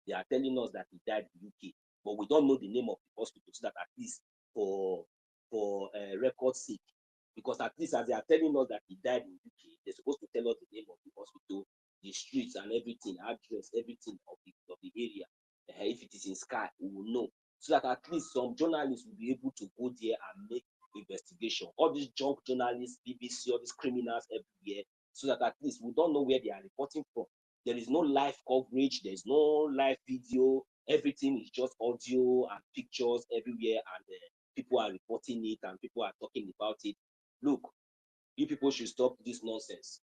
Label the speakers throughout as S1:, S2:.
S1: They are telling us that he died in UK, but we don't know the name of the hospital, so that at least for record sake, because at least as they are telling us that he died in UK, they're supposed to tell us the name of the hospital, the streets and everything, address, everything of the area. If it is in Sky, we will know, so that at least some journalists will be able to go there and make investigation. All these junk journalists, BBC, all these criminals everywhere, so that at least we don't know where they are reporting from. There is no live coverage, there is no live video, everything is just audio and pictures everywhere, and people are reporting it and people are talking about it. Look, you people should stop this nonsense.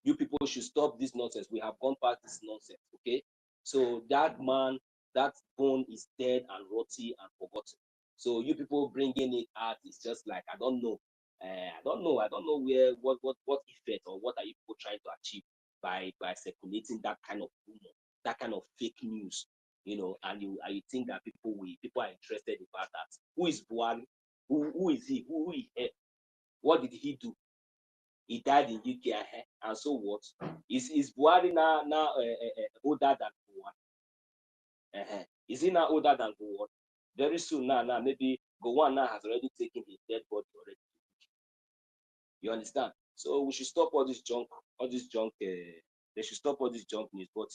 S1: You people should stop this nonsense. We have gone past this nonsense, okay? So that man, that bone is dead and rotty and forgotten. So you people bringing it out is just like, I don't know. I don't know where, what effect or what are you people trying to achieve by circulating that kind of rumor, that kind of fake news, you know, and you think that people are interested about that. Who is Buhari? Who is he? Who is what did he do? He died in UK, and so what? Is Buhari now older than Gowon? Is he now older than Gowon? Very soon now maybe Gowon now has already taken his dead body already. You understand? So we should stop all this junk. They should stop all this junk news. But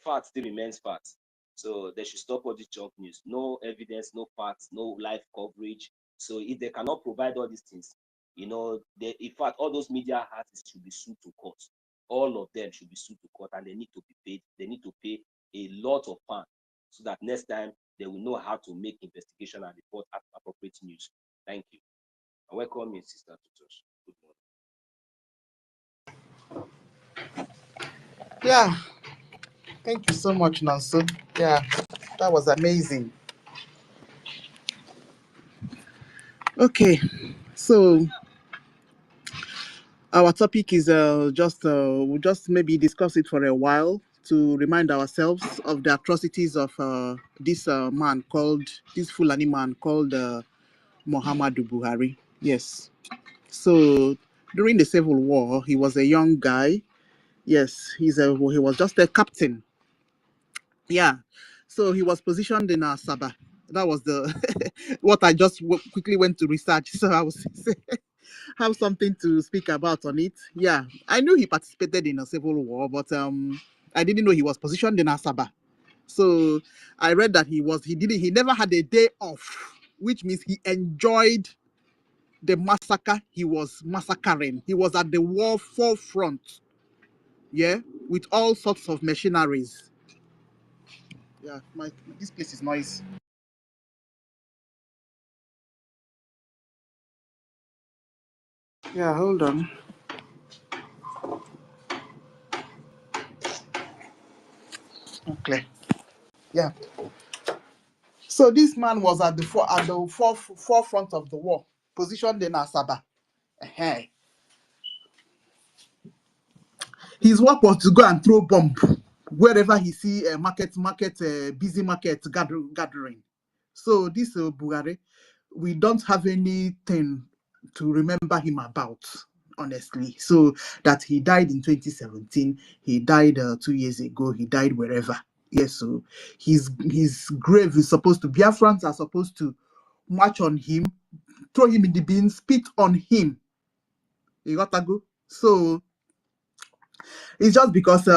S1: fact still remains fact. So they should stop all this junk news. No evidence, no facts, no live coverage. So if they cannot provide all these things, you know, in fact, all those media artists should be sued to court. All of them should be sued to court, and they need to be paid. They need to pay a lot of fine, so that next time they will know how to make investigation and report appropriate news. Thank you. And welcome in, Sister Tutos. Good morning.
S2: Yeah. Thank you so much, Nancy. Yeah, that was amazing. Okay, so our topic is we'll just maybe discuss it for a while to remind ourselves of the atrocities of this Fulani man called Muhammadu Buhari. Yes. So during the Civil War, he was a young guy. Yes, he was just a captain. Yeah. So he was positioned in Asaba. That was the what I just quickly went to research. So I was have something to speak about on it. Yeah, I knew he participated in a civil war, but I didn't know he was positioned in Asaba. So I read that he never had a day off, which means he enjoyed the massacre he was massacring. He was at the war forefront, yeah, with all sorts of machineries. Yeah, this place is noisy. Yeah, hold on. Okay. Yeah. So this man was at the forefront of the war, positioned in Asaba. His work was to go and throw bomb wherever he see a busy market gathering. So this Buhari, we don't have anything to remember him about, honestly. So that he died in 2017, he died 2 years ago, he died wherever. Yes, so his grave is supposed to, Biafrans are supposed to march on him, throw him in the bin, spit on him. You got to go. So it's just because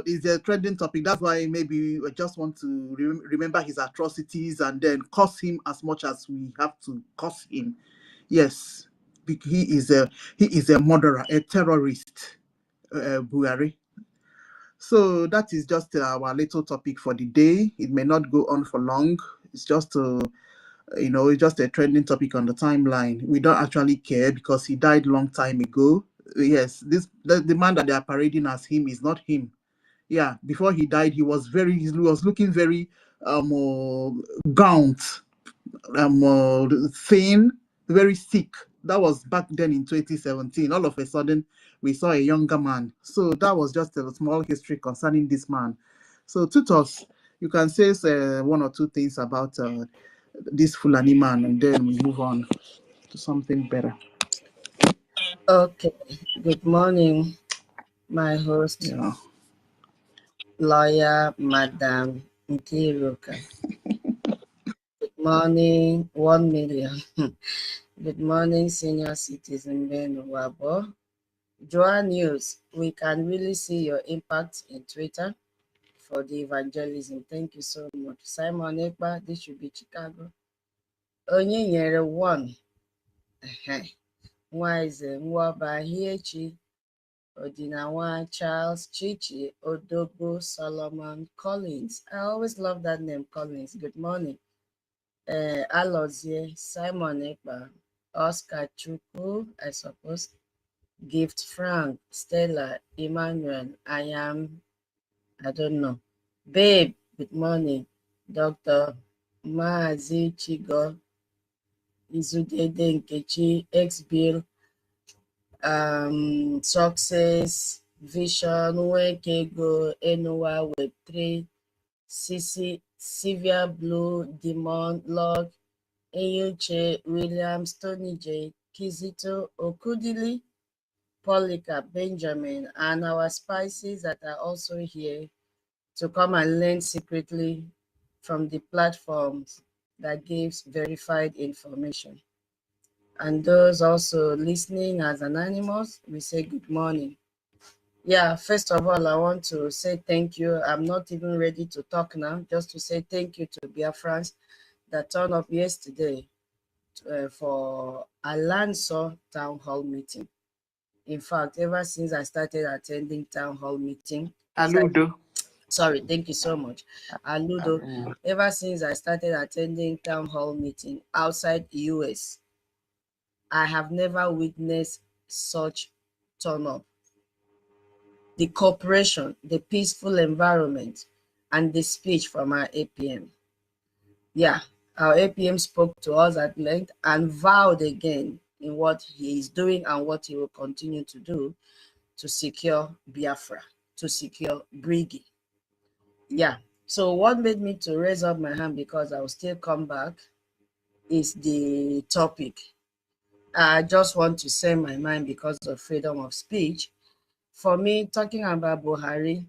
S2: it's a trending topic. That's why maybe I just want to remember his atrocities and then curse him as much as we have to curse him. Yes, he is a murderer, a terrorist, Buhari. So that is just our little topic for the day. It may not go on for long. It's just it's just a trending topic on the timeline. We don't actually care because he died long time ago. Yes, the man that they are parading as him is not him. Yeah, before he died, he was looking very gaunt, thin, very sick. That was back then in 2017. All of a sudden, we saw a younger man. So that was just a small history concerning this man. So Tutos, you can say one or two things about this Fulani man, and then we move on to something better.
S3: Okay. Good morning, my host.
S2: Yeah.
S3: Lawyer Madam Nkiruka. Good morning, 1 million. Good morning, senior citizen Ben Wabo. Joa News, we can really see your impact in Twitter for the evangelism. Thank you so much. Simon Ekpa, this should be Chicago. Onyenyere 1. Wise Mwaba Hiechi. Odinawa Charles Chichi Odogo Solomon Collins. I always love that name, Collins. Good morning. Alozie Simon Ekpa, Oscar Chukwu, I suppose. Gift Frank, Stella, Emmanuel, I don't know. Babe, good morning. Dr. Maazi Chigo, Izudede Nkechi, X-Bill, Success, Vision, Wekego, Enuwa, Web3, Sisi, Sylvia Blue, Demon, Log, Eyuche, Williams, Tony J, Kizito, Okudili, Polika, Benjamin, and our spices that are also here to come and learn secretly from the platforms that gives verified information. And those also listening as anonymous, we say good morning. Yeah, first of all, I want to say thank you. I'm not even ready to talk now, just to say thank you to BIAFRANS that turned up yesterday for Alanso Town Hall meeting. In fact, ever since I started attending Town Hall meeting,
S2: Aludo.
S3: Sorry, thank you so much. Aludo, ever since I started attending Town Hall meeting outside the US, I have never witnessed such turn up. The cooperation, the peaceful environment, and the speech from our APM. Yeah, our APM spoke to us at length and vowed again in what he is doing and what he will continue to do to secure Biafra, to secure BRGIE. Yeah, so what made me to raise up my hand, because I will still come back, is the topic. I just want to say my mind because of freedom of speech. For me, talking about Buhari,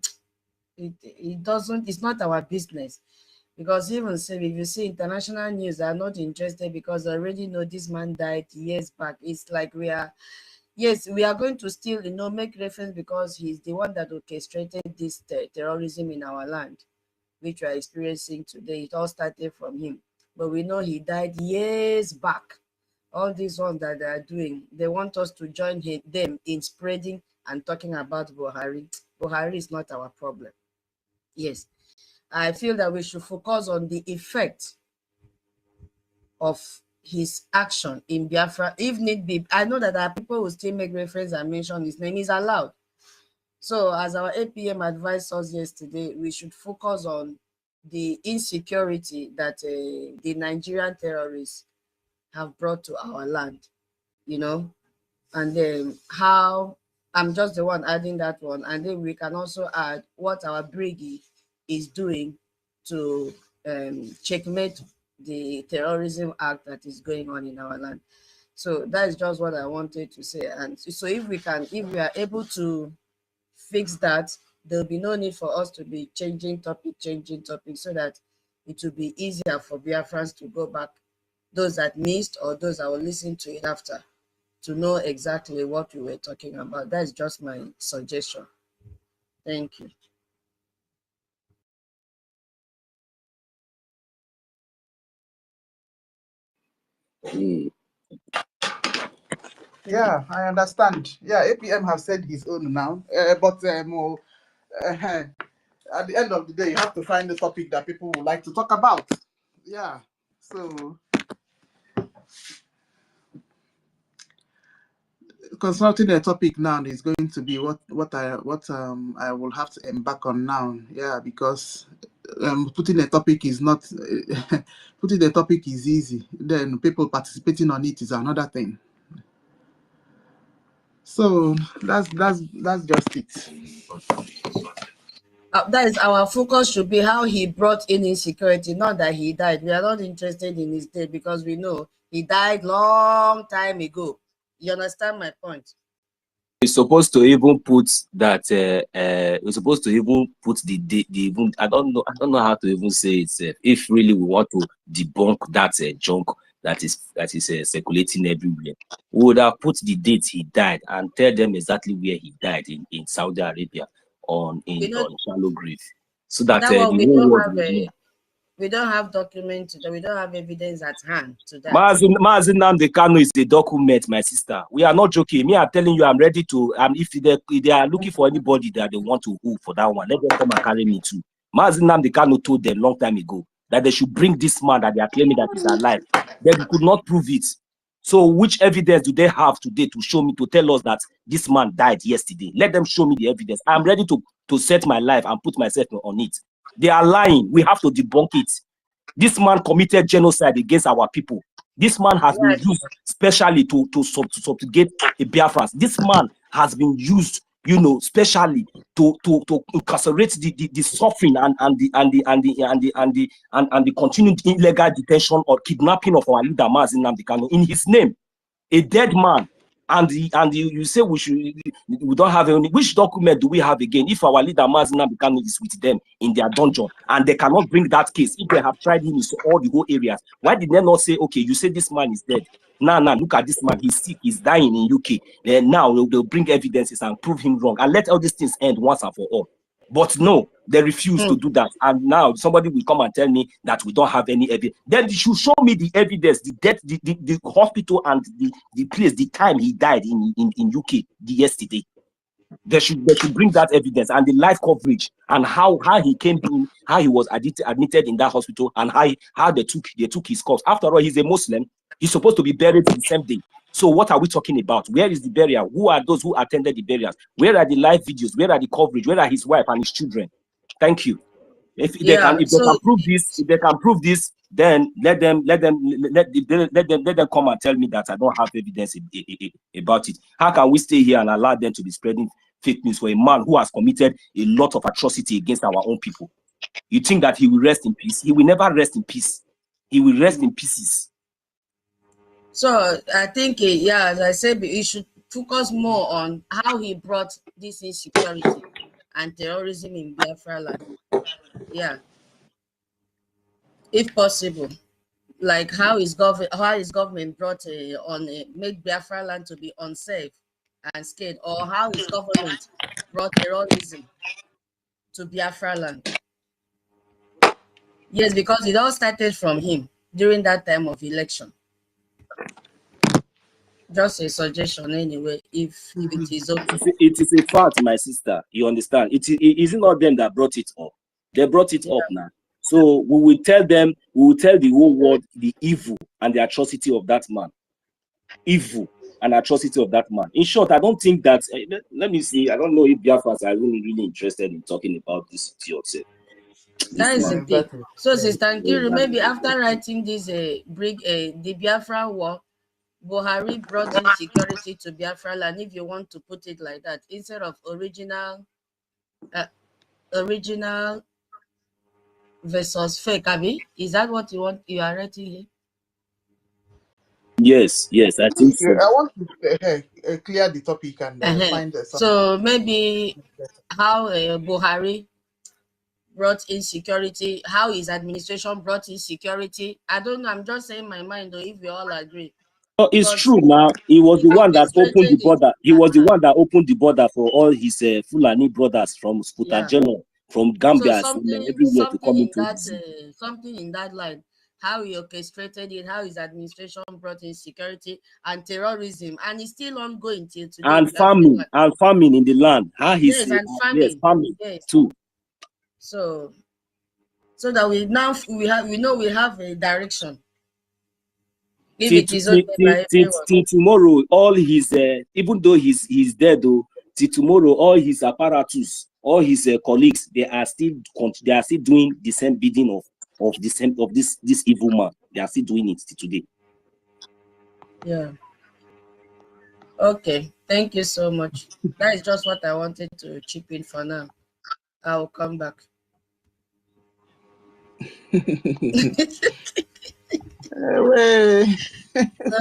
S3: it's not our business. Because even say, if you see international news, they are not interested because they already know this man died years back. It's like we are going to still, make reference because he's the one that orchestrated this terrorism in our land, which we are experiencing today. It all started from him. But we know he died years back. All these ones that they are doing, they want us to join them in spreading and talking about Buhari. Buhari is not our problem. Yes. I feel that we should focus on the effect of his action in Biafra, if need be. I know that there are people who still make reference and mention his name is allowed. So as our APM advised us yesterday, we should focus on the insecurity that the Nigerian terrorists have brought to our land, and then how I'm just the one adding that one. And then we can also add what our BRGIE is doing to checkmate the terrorism act that is going on in our land. So that is just what I wanted to say. And so if we are able to fix that, there'll be no need for us to be changing topic, so that it will be easier for Biafrans to go back, those that missed or those that will listen to it after, to know exactly what we were talking about. That's just my suggestion. Thank you.
S2: Yeah, I understand. Yeah, APM have said his own now, but at the end of the day, you have to find the topic that people would like to talk about. Yeah, so consulting a topic now is going to be what I will have to embark on now. Yeah, because putting a topic is not putting a topic is easy. Then people participating on it is another thing. So that's just it.
S3: That is our focus should be how he brought in insecurity, not that he died. We are not interested in his death because we know he died long time ago. You understand my point?
S1: We're supposed to even put that. We're supposed to even put the even. I don't know how to even say it. If really we want to debunk that junk that is circulating everywhere, we would have put the date he died and tell them exactly where he died in Saudi Arabia on shallow grave, so that
S3: that
S1: the
S3: one
S1: whole world will know.
S3: we don't have document to that. We don't have evidence at hand to that.
S1: Mazi Nnamdi Kanu is a document, my sister. We are not joking. Me, I'm telling you, I'm ready to. If they are looking for anybody that they want to who for that one, let them come and carry me too. Mazi Nnamdi Kanu told them long time ago that they should bring this man that they are claiming that is alive. They could not prove it. So which evidence do they have today to show me, to tell us that this man died yesterday? Let them show me the evidence. I'm ready to set my life and put myself on it. They are lying. We have to debunk it. This man committed genocide against our people. This man has been used specially to subjugate the Biafrans. This man has been used, specially to incarcerate the suffering and the continued illegal detention or kidnapping of our leader Mazi Nnamdi Kanu in his name. A dead man. And you say we don't have any. Which document do we have again? If our leader Mazi Nnamdi Kanu is with them in their dungeon and they cannot bring that case, if they have tried him in all the whole areas, why did they not say, okay, you say this man is dead? Now, look at this man, he's sick, he's dying in UK. Then now they'll bring evidences and prove him wrong and let all these things end once and for all. But no, they refuse to do that. And now somebody will come and tell me that we don't have any evidence. Then they should show me the evidence, the death, the hospital and the place, the time he died in UK yesterday. They should bring that evidence and the live coverage and how he came in, how he was admitted in that hospital and how they took his corpse. After all, he's a Muslim. He's supposed to be buried the same day. So what are we talking about? Where is the burial? Who are those who attended the burials? Where are the live videos? Where are the coverage? Where are his wife and his children? Thank you. If they can prove this, then let them come and tell me that I don't have evidence about it. How can we stay here and allow them to be spreading fake news for a man who has committed a lot of atrocity against our own people? You think that he will rest in peace? He will never rest in peace. He will rest in pieces.
S3: So I think, as I said, he should focus more on how he brought this insecurity and terrorism in Biafra land. Yeah, if possible, like how his government brought made Biafra land to be unsafe and scared, or how his government brought terrorism to Biafra land. Yes, because it all started from him during that time of election. Just a suggestion anyway, if it is okay.
S1: It is a fact, my sister. You understand? It isn't not them that brought it up. They brought it up now. So we will tell them, we will tell the whole world the evil and the atrocity of that man. Evil and atrocity of that man. In short, I don't think that, let me see, I don't know if Biafrans are really interested in talking about this yourself.
S3: That is the thing. So, Sister Nkiru, maybe after writing this the Biafra war, Buhari brought in security to Biafra land, if you want to put it like that, instead of original versus fake. Abi, is that what you are writing here?
S1: Yes, I think so.
S2: I want to clear the topic and find
S3: so maybe how Buhari brought in security, how his administration brought in security. I don't know, I'm just saying my mind, though, if we all agree.
S1: Oh, it's true now. He was the one that opened the border. He was the one that opened the border for all his Fulani brothers from Sputageno, from Gambia,
S3: so
S1: everywhere to come into
S3: something in that line. How he orchestrated it, how his administration brought in security and terrorism, and it's still ongoing till today.
S1: And farming in the land. How he farming too.
S3: So that we have a direction. If it is
S1: till tomorrow, all his even though he's dead though, till tomorrow, all his apparatus, all his colleagues, they are still doing the same bidding of this evil man. They are still doing it till today.
S3: Yeah. Okay. Thank you so much. That is just what I wanted to chip in for now. I will come back. Not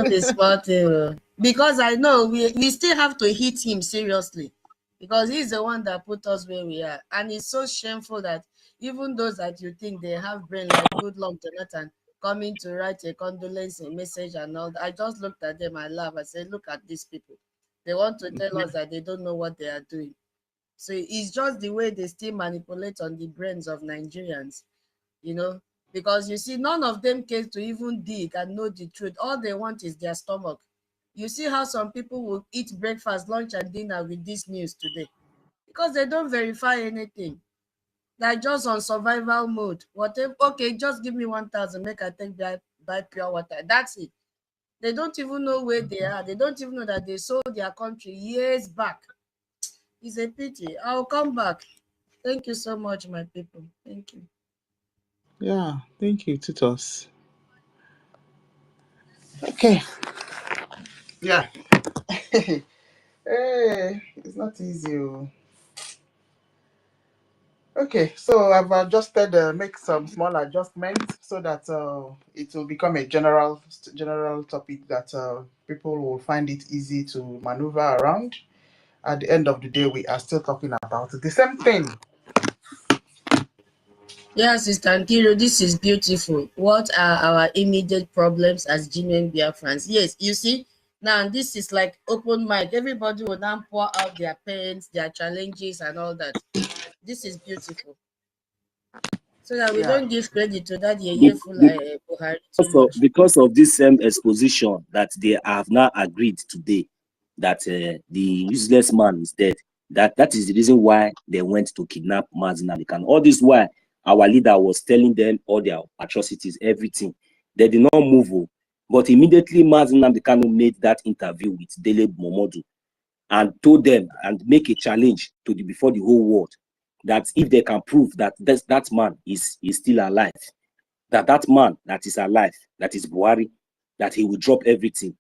S3: a smart thing. Because I know we still have to hit him seriously, because he's the one that put us where we are. And it's so shameful that even those that you think they have brain, like good luck Jonathan, coming to write a condolence message and all that, I just looked at them, I laughed, I said, look at these people. They want to tell us that they don't know what they are doing. So it's just the way they still manipulate on the brains of Nigerians, you know, because you see, none of them came to even dig and know the truth. All they want is their stomach. You see how some people will eat breakfast, lunch, and dinner with this news today because they don't verify anything. They're just on survival mode. Whatever, okay, just give me 1,000, make I take buy pure water. That's it. They don't even know where they are. They don't even know that they sold their country years back. It's a pity. I'll come back. Thank you so much, my people. Thank you.
S2: Yeah, thank you, Titus. Okay. Yeah. Hey, it's not easy. Okay, so I've adjusted, make some small adjustments so that it will become a general topic that people will find it easy to maneuver around. At the end of the day, we are still talking about the same thing.
S3: Yeah, Sister Nkiro, this is beautiful. What are our immediate problems as genuine Biafrans? Yes, you see, now this is like open mic. Everybody will now pour out their pains, their challenges, and all that. This is beautiful. So that we
S2: Yeah.
S3: don't give credit to that
S1: Be-
S3: Yeyeful
S1: be-
S3: Buhari too much.
S1: because of this same exposition that they have now agreed today that the useless man is dead. That is the reason why they went to kidnap Mazi Nnamdi Kanu. All this while our leader was telling them all their atrocities, everything. They did not move. But immediately Mazi Nnamdi Kanu made that interview with Dele Momodu and told them and make a challenge to before the whole world that if they can prove that that man is still alive, that man that is alive, that is Buhari, that he will drop everything.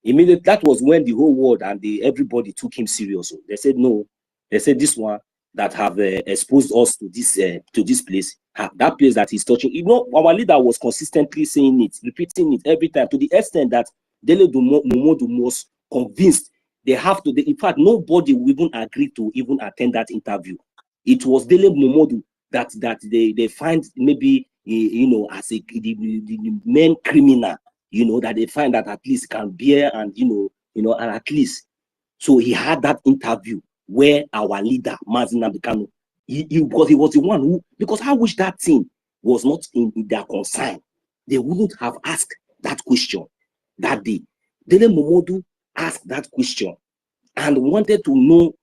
S1: Immediately, that was when the whole world and everybody took him serious. They said no. They said this one that have exposed us to this place, that place that he's touching. You know, our leader was consistently saying it, repeating it every time, to the extent that Dele Momodu was convinced they have to. In fact, nobody will even agree to even attend that interview. It was Dele Momodu that they find maybe as the main criminal. That they find that at least can bear and and at least. So he had that interview where our leader Mazi Nnamdi Kanu, because he was the one who, because I wish that thing was not in their concern, they wouldn't have asked that question that day. Dele Momodu asked that question and wanted to know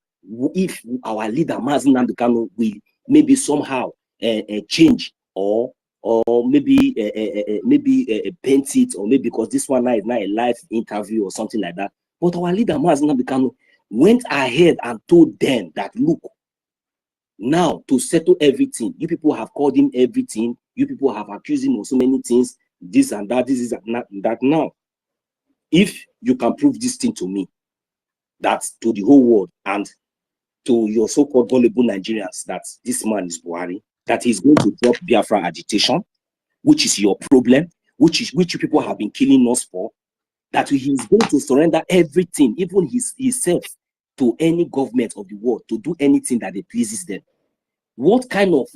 S1: if our leader Mazi Nnamdi Kanu will maybe somehow change or maybe paint it, or maybe because this one now is not a live interview or something like that. But our leader Mazi Nnamdi Kanu went ahead and told them that, look, now to settle everything, you people have called him everything, you people have accused him of so many things, this and that, this is that. Now, if you can prove this thing to me, that to the whole world and to your so-called vulnerable Nigerians, that this man is Buhari, that he's going to drop Biafra agitation, which is your problem, which you people have been killing us for, that he's going to surrender everything, even himself, to any government of the world to do anything that it pleases them. What kind of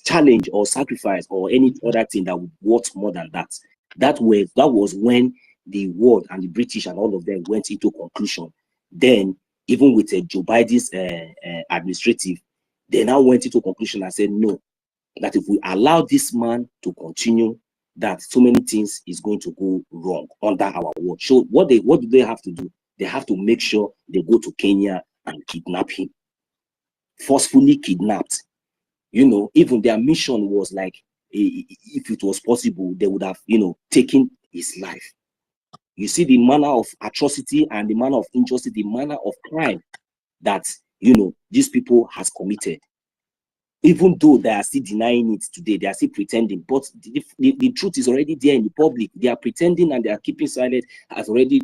S1: challenge or sacrifice or any other thing that would worth more than that? That was when the world and the British and all of them went into conclusion. Then, even with Joe Biden's administrative, they now went into conclusion and said no, that if we allow this man to continue, that so many things is going to go wrong under our watch. So what do they have to do? They have to make sure they go to Kenya and kidnap him, forcefully kidnapped. Even their mission was like, if it was possible, they would have, taken his life. You see the manner of atrocity and the manner of injustice, the manner of crime that, these people has committed. Even though they are still denying it today, they are still pretending. But the truth is already there in the public. They are pretending and they are keeping silent, has already,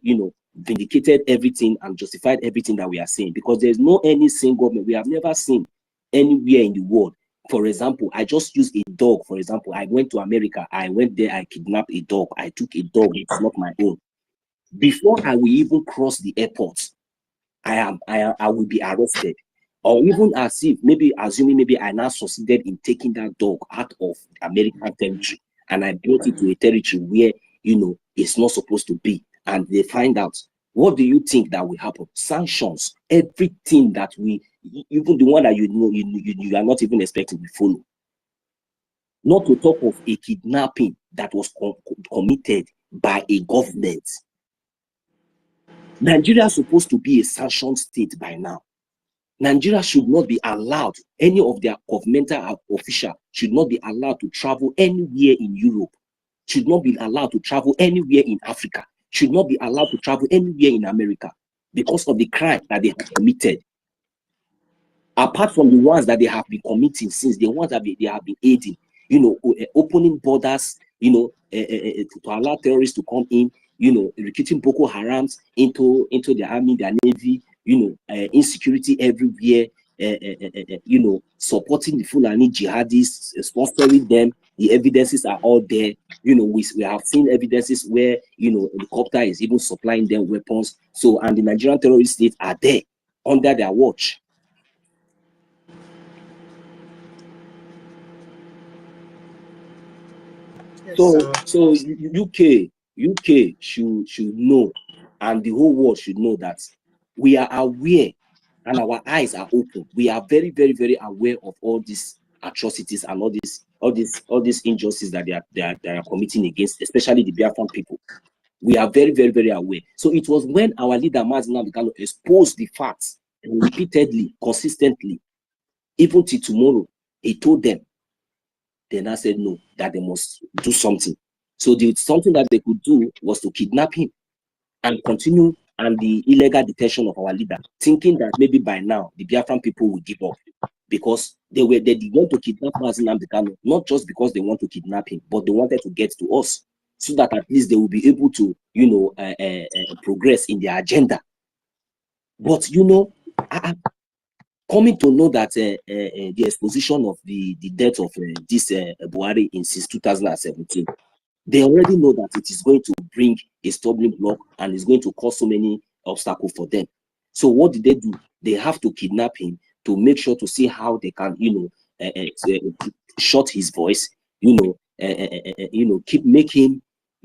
S1: vindicated everything and justified everything that we are saying. Because there's no any single government, we have never seen anywhere in the world For example, I just use a dog. For example, I went to America. I went there. I kidnapped a dog. I took a dog. It's not my own. Before I will even cross the airport, I will be arrested. Or even as if maybe assuming maybe I now succeeded in taking that dog out of American territory and I brought it to a territory where it's not supposed to be, and they find out. What do you think that will happen? Sanctions, everything that even the one that you are not even expecting to follow. Not to talk of a kidnapping that was committed by a government. Nigeria is supposed to be a sanctioned state by now. Nigeria should not be allowed, any of their governmental officials should not be allowed to travel anywhere in Europe, should not be allowed to travel anywhere in Africa, should not be allowed to travel anywhere in America because of the crime that they have committed. Apart from the ones that they have been committing since, the ones that they have been aiding, opening borders, to allow terrorists to come in, recruiting Boko Harams into their army, their navy, insecurity everywhere, supporting the Fulani jihadists, sponsoring them. The evidences are all there. We have seen evidences where, helicopter is even supplying them weapons. So, and the Nigerian terrorist states are there under their watch. Yes, so UK should know, and the whole world should know that we are aware and our eyes are open. We are very, very, very aware of all these atrocities and all these injustices that they are committing against, especially the Biafran people. We are very, very, very aware. So it was when our leader Mazi Nnamdi Kanu exposed the facts repeatedly, consistently, even till tomorrow, he told them. Then I said no, that they must do something. So something that they could do was to kidnap him and continue and the illegal detention of our leader, thinking that maybe by now the Biafran people will give up, because they did want to kidnap Mazi Nnamdi Kanu, not just because they want to kidnap him, but they wanted to get to us so that at least they will be able to, progress in their agenda. But coming to know that the exposition of the death of this Buhari since 2017, they already know that it is going to bring a stumbling block and it's going to cause so many obstacles for them. So what did they do? They have to kidnap him to make sure to see how they can, shut his voice, keep making,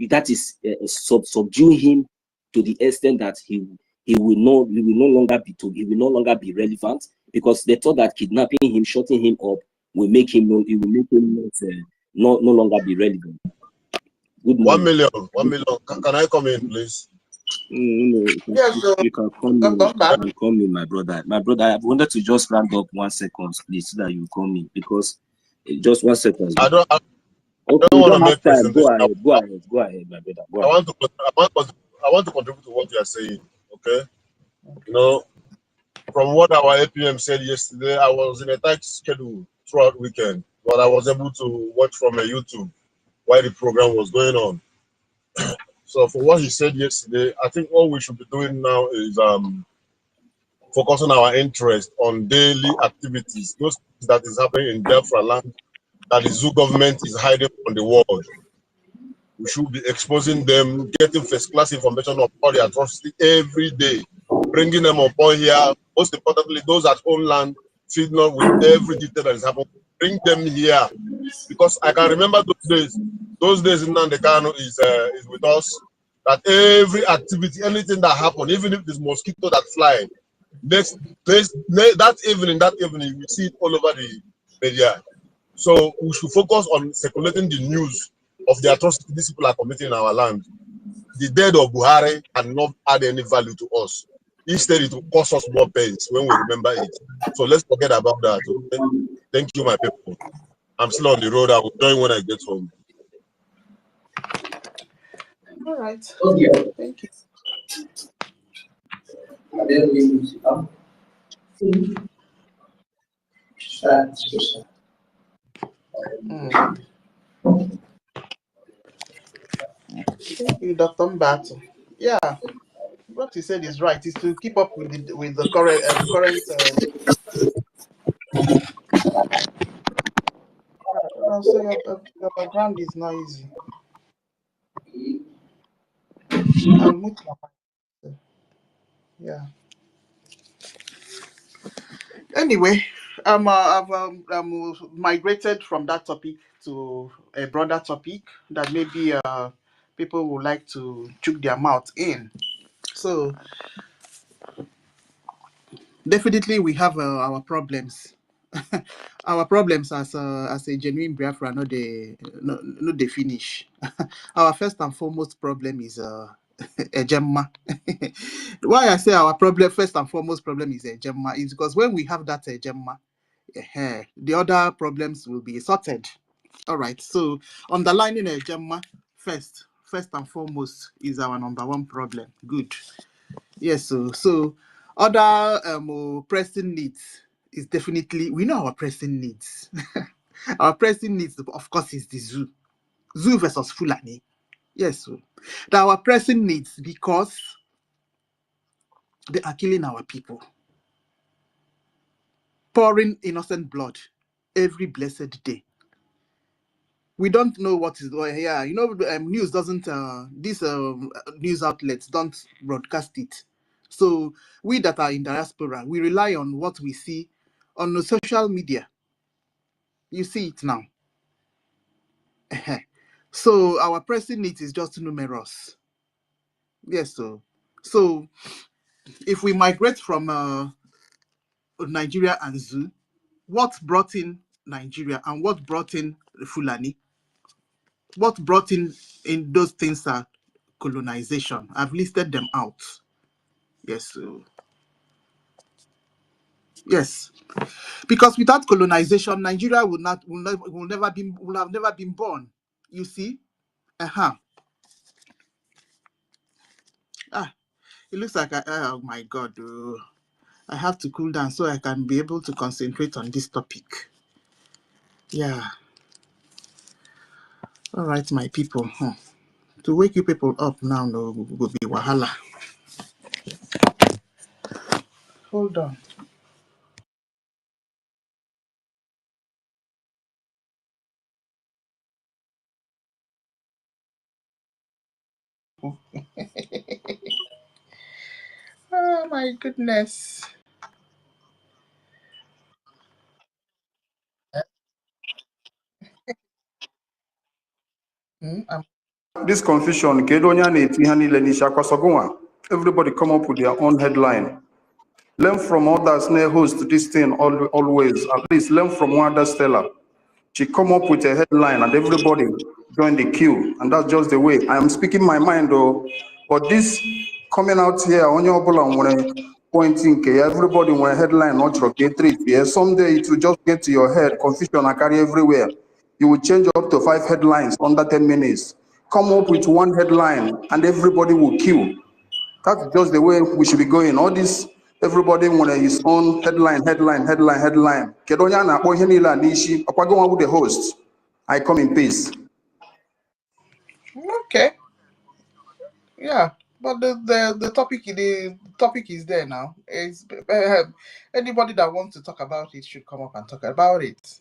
S1: that is, subdue him to the extent that he will no longer be relevant, because they thought that kidnapping him, shutting him up will make him no longer be relevant. Good
S4: 1 million. Can I come in, please?
S1: Yes, you can come in, my brother. My brother, I wanted to just round up 1 second, please, so that you come in, because just 1 second.
S4: I don't want to make presentation.
S1: Go ahead, my brother. Go ahead.
S4: I want to contribute to what you are saying. Okay. From what our APM said yesterday, I was in a tight schedule throughout weekend, but I was able to watch from a YouTube while the program was going on. So for what he said yesterday, I think all we should be doing now is focusing our interest on daily activities, those things that is happening in Biafra land that the zoo government is hiding from the world. We should be exposing them, getting first-class information of all the atrocity every day, bringing them up on here. Most importantly, those at homeland, feeding up with every detail that is happening. Bring them here, because I can remember those days. Those days in Nnamdi Kanu is with us. That every activity, anything that happened, even if this mosquito that fly, that evening, we see it all over the media. So we should focus on circulating the news of the atrocity these people are committing in our land. The death of Buhari cannot add any value to us. Instead, it will cost us more pains when we remember it. So let's forget about that. Okay? Thank you, my people. I'm still on the road. I will join when I get home.
S2: All right. Thank you. Thank you, Dr. Mbato. Yeah, what he said is right. Is to keep up with the current your background is noisy. I'll mute your mic. Yeah. Anyway, I've migrated from that topic to a broader topic that maybe people would like to chook their mouth in. So definitely we have our problems. Our problems as a genuine Biafra, not the finish. Our first and foremost problem is a gemma. Why I say our problem first and foremost problem is a gemma is because when we have that gemma, the other problems will be sorted. All right. So underlining a gemma first and foremost is our number one problem. Good. Yes. So other pressing needs is definitely, we know our pressing needs. Our pressing needs, of course, is the zoo versus Fulani. Yes. So our pressing needs because they are killing our people, pouring innocent blood every blessed day. We don't know what is going. Yeah, news doesn't. These news outlets don't broadcast it. So we that are in diaspora, we rely on what we see on the social media. You see it now. So our pressing needs is just numerous. Yes. So if we migrate from Nigeria and Zoo, what brought in Nigeria and what brought in Fulani? What brought in those things are colonization. I've listed them out. Yes. Yes. Because without colonization, Nigeria will have never been born. You see? Ah, it looks like oh my God. I have to cool down so I can be able to concentrate on this topic. Yeah. All right, my people. To wake you people up now, no, will be wahala. Hold on. Oh my goodness.
S5: This confusion, everybody come up with their own headline. Learn from others, host this thing always. At least learn from one other Stella. She come up with a headline and everybody join the queue. And that's just the way. I am speaking my mind though. But this coming out here on your pointing, everybody want a headline, not your K3. Yeah, someday it will just get to your head, confusion I carry everywhere. You will change up to 5 headlines under 10 minutes. Come up with one headline and everybody will queue. That's just the way we should be going. All this, everybody want his own headline. Kedonya na akpọ ihe niile a n'isi, ọkwa gị nwa bụ the host. I come in peace.
S2: Okay. Yeah, but the topic is there now. Is anybody that wants to talk about it should come up and talk about it.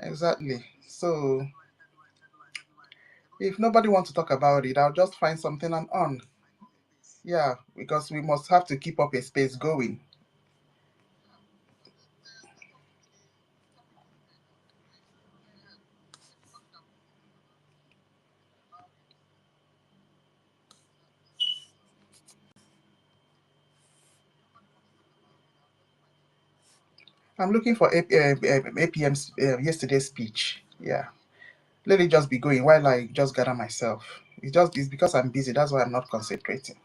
S2: Exactly. So if nobody wants to talk about it, I'll just find something on. Yeah, because we must have to keep up a space going. I'm looking for APM's yesterday's speech. Yeah, let it just be going while I just gather myself. It's because I'm busy. That's why I'm not concentrating.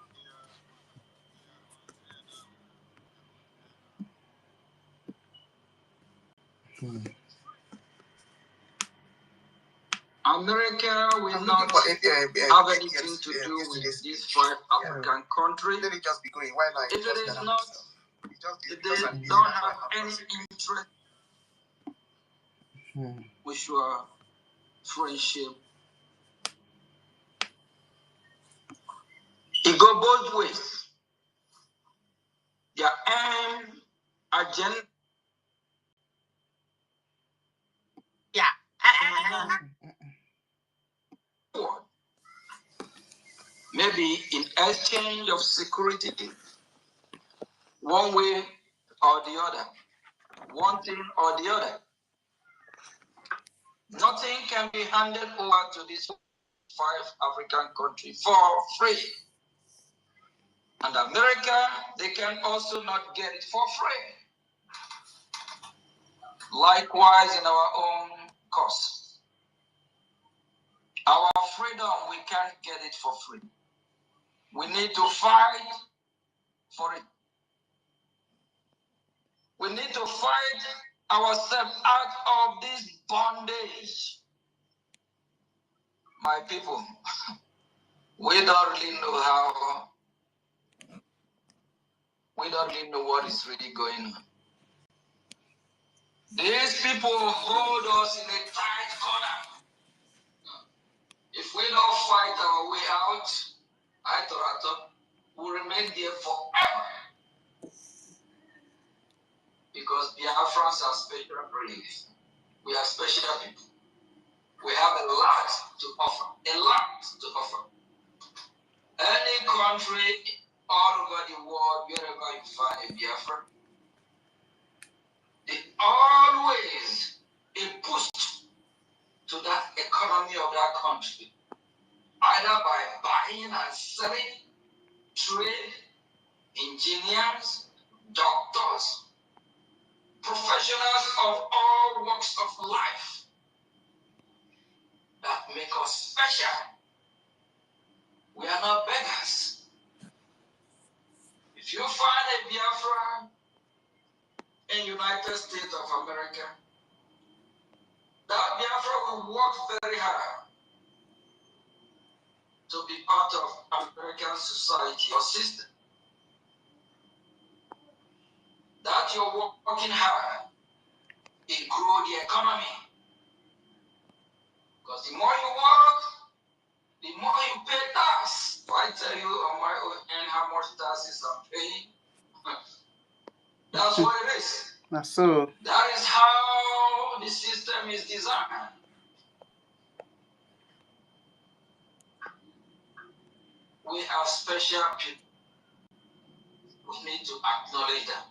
S6: America will not have anything to do with these 5 African countries.
S2: Let it just be going while I
S6: if it
S2: just
S6: is
S2: gather
S6: not,
S2: myself.
S6: if they don't have any interest with your friendship, it go both ways. Their agenda.
S7: Yeah,
S6: Maybe in exchange of security, one way or the other, one thing or the other. Nothing can be handed over to these 5 African countries for free. And America, they can also not get it for free. Likewise, in our own cause. Our freedom, we can't get it for free. We need to fight for it. We need to fight ourselves out of this bondage. My people, we don't really know how, we don't really know what is really going on. These people hold us in a tight corner. If we don't fight our way out, we'll remain there forever. Because Biafrans are special breeds. We are special people. We have a lot to offer. A lot to offer. Any country all over the world, wherever you find a Biafra, they always a boost to that economy of that country. Either by buying and selling, trade, engineers, doctors, professionals of all walks of life that make us special. We are not beggars. If you find a Biafra in United States of America, that Biafra will work very hard to be part of American society or system. That you're working hard, it grow the economy. Because the more you work, the more you pay tax. If I tell you on my own end how much taxes I'm paying, that's what it is.
S2: That's so.
S6: That is how the system is designed. We are special people. We need to acknowledge that.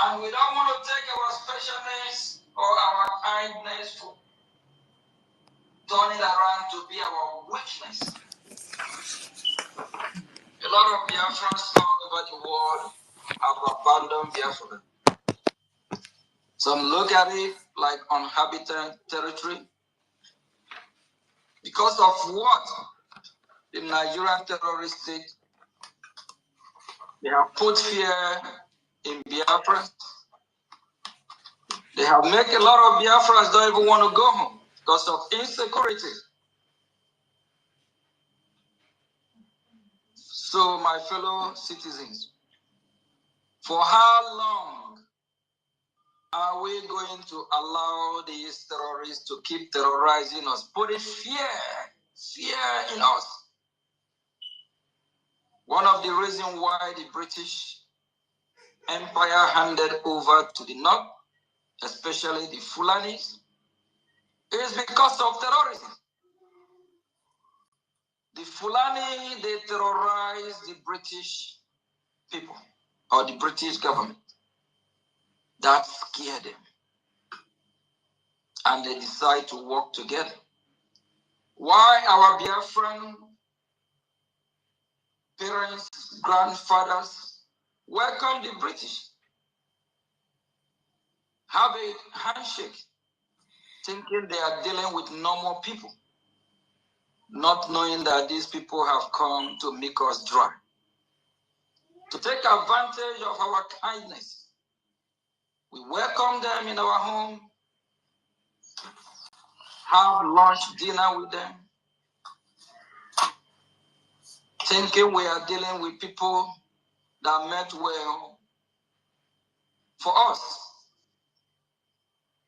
S6: And we don't want to take our specialness or our kindness for turn it around to be our weakness. A lot of Biafrans all over the world have abandoned Biafra. Some look at it like uninhabited territory. Because of what? The Nigerian terrorist state, they have put fear in Biafra. They have made a lot of Biafrans don't even want to go home because of insecurity. So, my fellow citizens, for how long are we going to allow these terrorists to keep terrorizing us, putting fear in us? One of the reasons why the British Empire handed over to the north, especially the Fulanis, is because of terrorism. The Fulani, they terrorize the British people or the British government. That scared them. And they decide to work together. Why our Biafran parents, grandfathers welcome the British, have a handshake, thinking they are dealing with normal people, not knowing that these people have come to make us dry, to take advantage of our kindness. We welcome them in our home, have lunch, dinner with them, thinking we are dealing with people that meant well for us,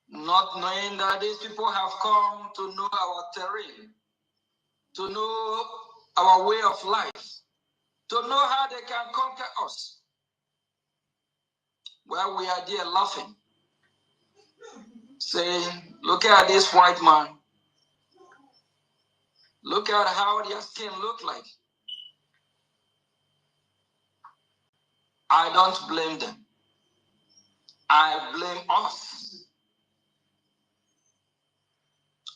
S6: not knowing that these people have come to know our terrain, to know our way of life, to know how they can conquer us. While we are there laughing, saying, look at this white man. Look at how their skin look like. I don't blame them. I blame us.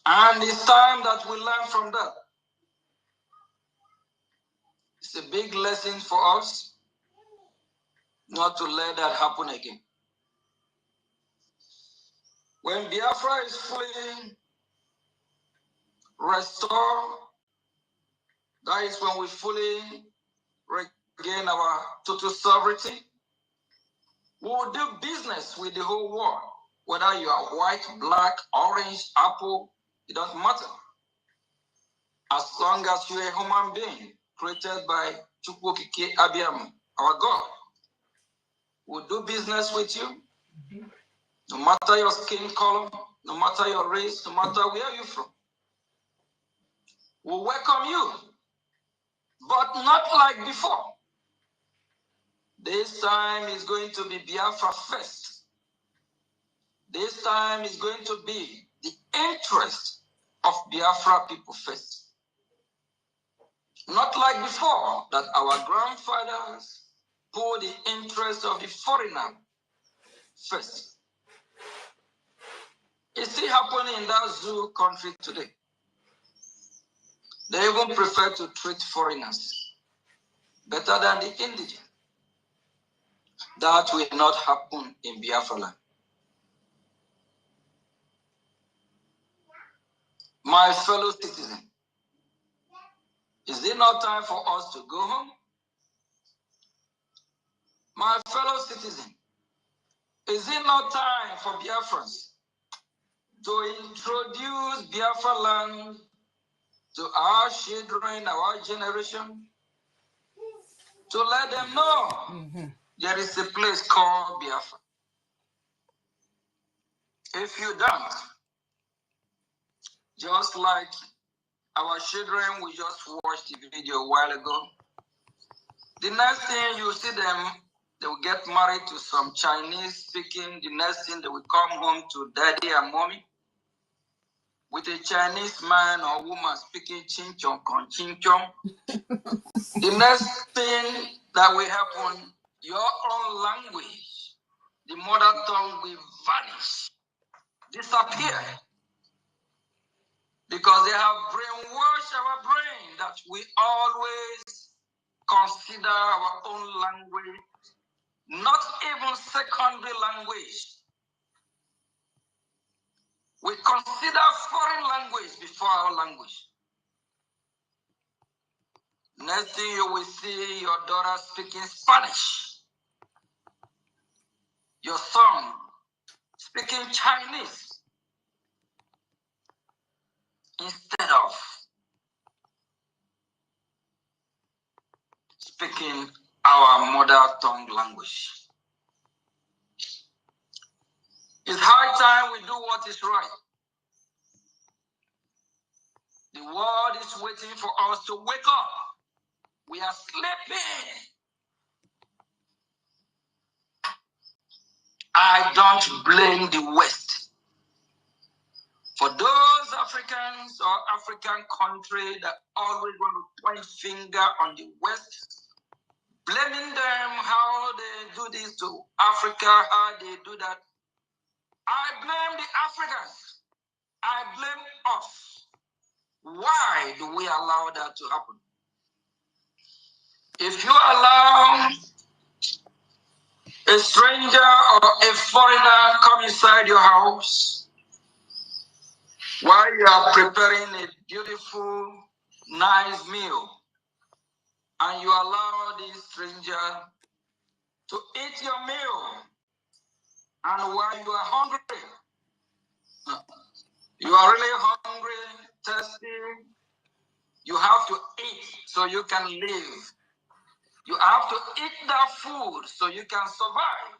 S6: And it's time that we learn from that. It's a big lesson for us not to let that happen again. When Biafra is fully restored, that is when we fully regain our total sovereignty. We will do business with the whole world. Whether you are white, black, orange, apple, it doesn't matter. As long as you are a human being created by EFIK-IBIBIO, our God, we'll do business with you. No matter your skin color, no matter your race, no matter where you're from. We'll welcome you, but not like before. This time is going to be Biafra first. This time is going to be the interest of Biafra people first. Not like before, that our grandfathers put the interest of the foreigner first. It's still happening in that zoo country today. They even prefer to treat foreigners better than the indigenous. That will not happen in Biafra land. My fellow citizens, is it not time for us to go home? My fellow citizens, is it not time for Biafrans to introduce Biafra land to our children, our generation, to let them know there is a place called Biafra? If you don't, just like our children, we just watched the video a while ago, the next thing you see them, they will get married to some Chinese speaking. The next thing they will come home to daddy and mommy with a Chinese man or woman speaking Chin Chong Kong Chin Chong. The next thing that will happen, your own language, the mother tongue will vanish, disappear. Because they have brainwashed our brain that we always consider our own language, not even secondary language. We consider foreign language before our language. Next thing you will see your daughter speaking Spanish, your son speaking Chinese, instead of speaking our mother tongue language. It's high time we do what is right. The world is waiting for us to wake up. We are sleeping. I don't blame the West. For those Africans or African countries that always want to point finger on the West, blaming them how they do this to Africa, how they do that. I blame the Africans. I blame us. Why do we allow that to happen? If you allow a stranger or a foreigner come inside your house while you are preparing a beautiful, nice meal, and you allow this stranger to eat your meal, and while you are hungry, you are really hungry, thirsty, you have to eat so you can live. You have to eat that food so you can survive.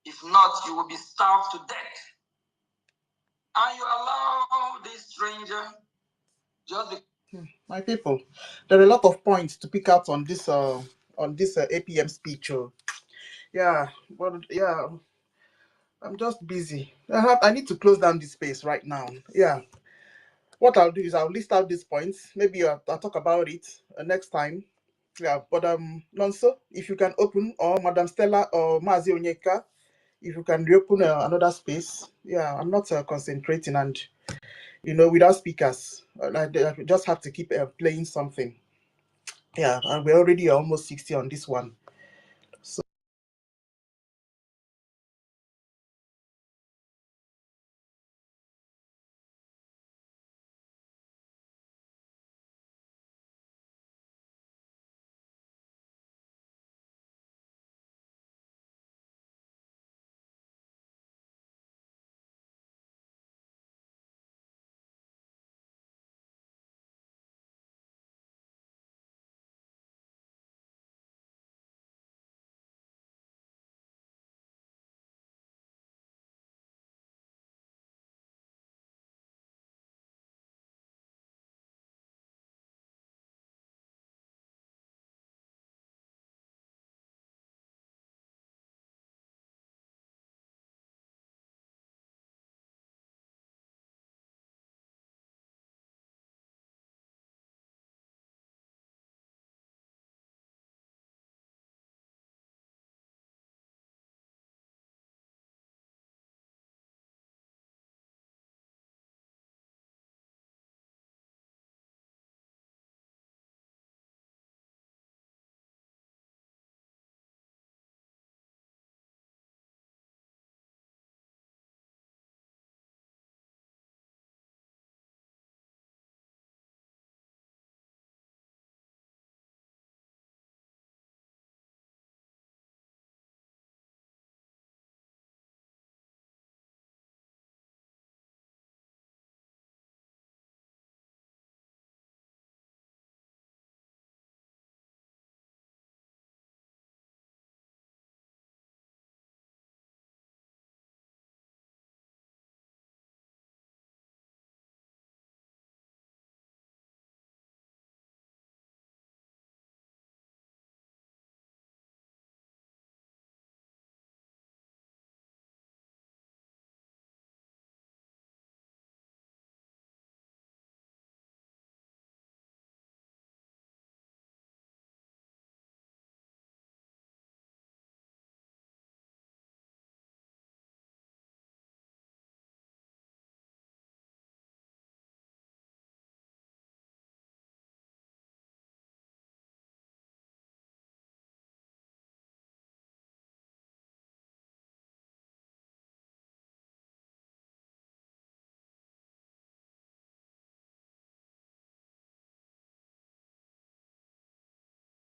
S6: If not, you will be starved to death. And you allow this stranger just
S2: My people, there are a lot of points to pick out on this APM speech. Yeah, well, yeah, I'm just busy. I need to close down this space right now. Yeah. What I'll do is I'll list out these points. Maybe I'll talk about it next time. Yeah, but Nonso, if you can open, or Madam Stella or Mazi Onyeka, if you can reopen another space. Yeah, I'm not concentrating, and without speakers, I just have to keep playing something. Yeah, and we're already almost 60 on this one.